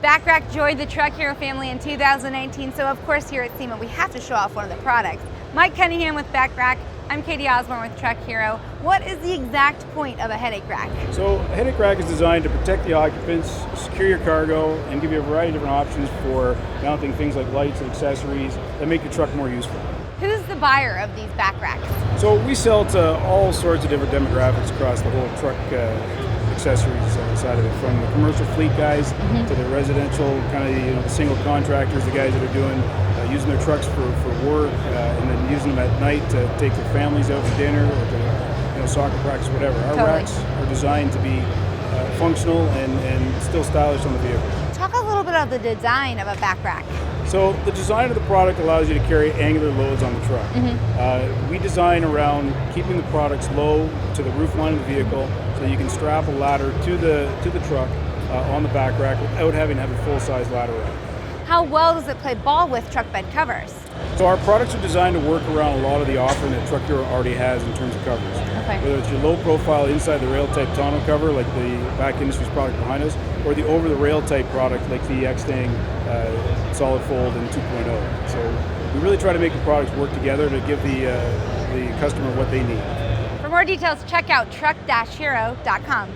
BACKRACK joined the Truck Hero family in 2019, so of course here at SEMA we have to show off one of the products. Mike Cunningham with BACKRACK. I'm Katie Osborne with Truck Hero. What is the exact point of a headache rack? So a headache rack is designed to protect the occupants, secure your cargo, and give you a variety of different options for mounting things like lights and accessories that make your truck more useful. Who's the buyer of these BACKRACks? So we sell to all sorts of different demographics across the whole truck accessories side of it, from the commercial fleet guys to the residential kind of the single contractors, the guys that are doing using their trucks for work and then using them at night to take their families out for dinner or to soccer practice, whatever. Our racks are designed to be functional and still stylish on the vehicle. Talk a little bit about the design of a BACKRACK. So the design of the product allows you to carry angular loads on the truck. We design around keeping the products low to the roof line of the vehicle so you can strap a ladder to the truck on the back rack without having to have a full-size ladder rack. How well does it play ball with truck bed covers? So our products are designed to work around a lot of the offering that Truck Hero already has in terms of covers. Okay. Whether it's your low profile inside the rail type tonneau cover like the Back Industries product behind us, or the over the rail type product like the X-Stang Solid Fold and 2.0. So we really try to make the products work together to give the customer what they need. For more details, check out truck-hero.com.